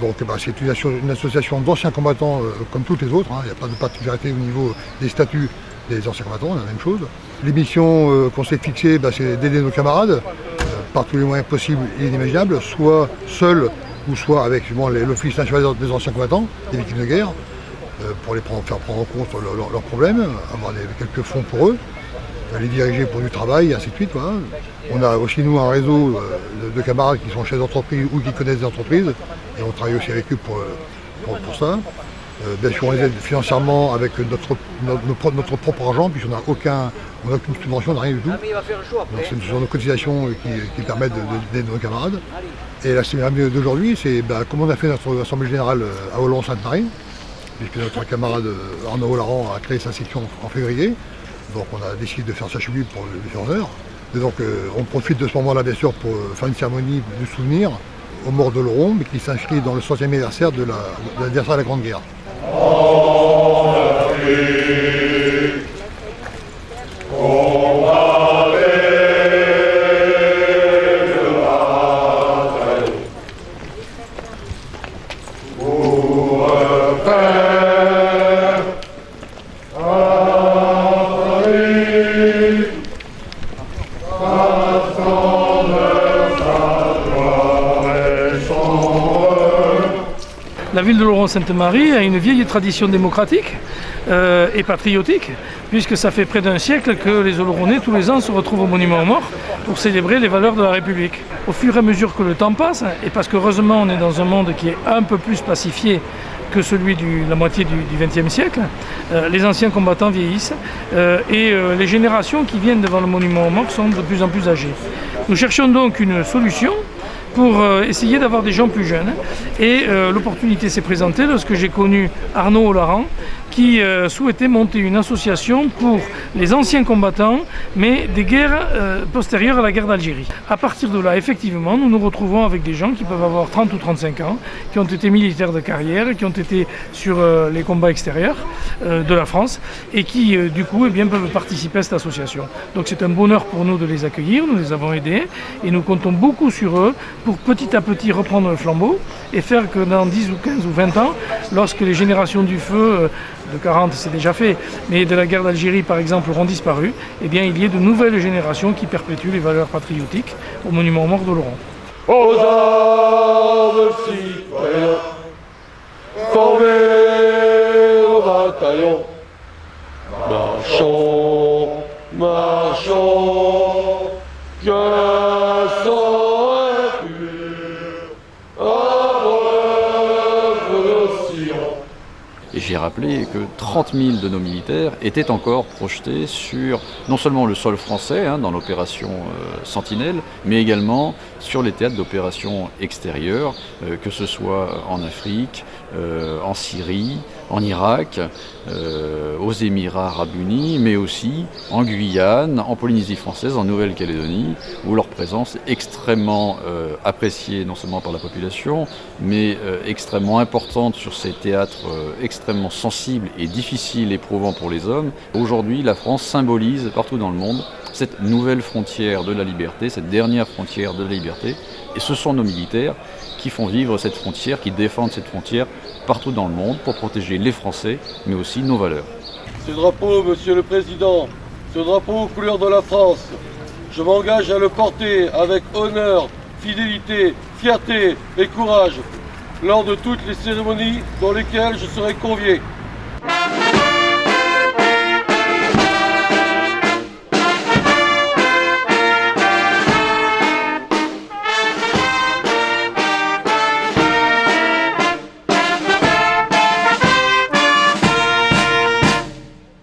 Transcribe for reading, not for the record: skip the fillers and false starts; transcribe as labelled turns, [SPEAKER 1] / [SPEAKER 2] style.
[SPEAKER 1] Donc c'est une association d'anciens combattants comme toutes les autres, hein. Il n'y a pas de particularité au niveau des statuts des anciens combattants, on a la même chose. Les missions qu'on s'est fixées, c'est d'aider nos camarades par tous les moyens possibles et inimaginables, soit seuls ou soit avec l'Office national des anciens combattants, des victimes de guerre, pour faire prendre en compte leurs problèmes, avoir quelques fonds pour eux, les diriger pour du travail, et ainsi de suite. Voilà. On a aussi nous un réseau de camarades qui sont chefs d'entreprise ou qui connaissent des entreprises, et on travaille aussi avec eux pour ça. Bien sûr, on les aide financièrement avec notre propre argent, puisqu'on n'a aucune subvention, on n'a rien du tout. Donc ce sont nos cotisations qui permettent d'aider nos camarades. Et la cérémonie d'aujourd'hui, c'est comme on a fait notre assemblée générale à Hollande-Sainte-Marie, puisque notre camarade Arnaud Olaran a créé sa section en février. Donc on a décidé de faire ça chez lui pour les défenseurs. Et donc on profite de ce moment-là bien sûr pour faire une cérémonie de souvenir aux morts de l'Oron, mais qui s'inscrit dans le 100e anniversaire de l'anniversaire de la Grande Guerre.
[SPEAKER 2] La ville de Hollande-Sainte-Marie a une vieille tradition démocratique et patriotique, puisque ça fait près d'un siècle que les Oloronnais, tous les ans, se retrouvent au Monument aux Morts pour célébrer les valeurs de la République. Au fur et à mesure que le temps passe, et parce qu'heureusement on est dans un monde qui est un peu plus pacifié que celui de la moitié du XXe siècle, les anciens combattants vieillissent et les générations qui viennent devant le Monument aux Morts sont de plus en plus âgées. Nous cherchons donc une solution pour essayer d'avoir des gens plus jeunes. Et l'opportunité s'est présentée lorsque j'ai connu Arnaud Olaran, qui souhaitait monter une association pour les anciens combattants, mais des guerres postérieures à la guerre d'Algérie. À partir de là, effectivement, nous nous retrouvons avec des gens qui peuvent avoir 30 ou 35 ans, qui ont été militaires de carrière, qui ont été sur les combats extérieurs de la France, et qui, du coup, peuvent participer à cette association. Donc c'est un bonheur pour nous de les accueillir, nous les avons aidés, et nous comptons beaucoup sur eux pour petit à petit reprendre le flambeau, et faire que dans 10 ou 15 ou 20 ans, lorsque les générations du feu, de 40 c'est déjà fait, mais de la guerre d'Algérie par exemple auront disparu, il y ait de nouvelles générations qui perpétuent les valeurs patriotiques au Monument aux Morts d'Oloron.
[SPEAKER 3] Aux armes citoyens, formés au bataillon, marchons, marchons, que sang impur abreuve nos sillons.
[SPEAKER 4] Et j'ai rappelé que 30 000 de nos militaires étaient encore projetés sur non seulement le sol français, dans l'opération Sentinelle, mais également sur les théâtres d'opérations extérieures, que ce soit en Afrique, en Syrie, en Irak, aux Émirats Arabes Unis, mais aussi en Guyane, en Polynésie française, en Nouvelle-Calédonie, où leur présence est extrêmement appréciée non seulement par la population, mais extrêmement importante sur ces théâtres extrêmement sensibles et difficiles, éprouvants pour les hommes. Aujourd'hui, la France symbolise partout dans le monde cette nouvelle frontière de la liberté, cette dernière frontière de la liberté, et ce sont nos militaires qui font vivre cette frontière, qui défendent cette frontière partout dans le monde pour protéger les Français, mais aussi nos valeurs.
[SPEAKER 3] Ce drapeau, Monsieur le Président, ce drapeau aux couleurs de la France, je m'engage à le porter avec honneur, fidélité, fierté et courage lors de toutes les cérémonies dans lesquelles je serai convié.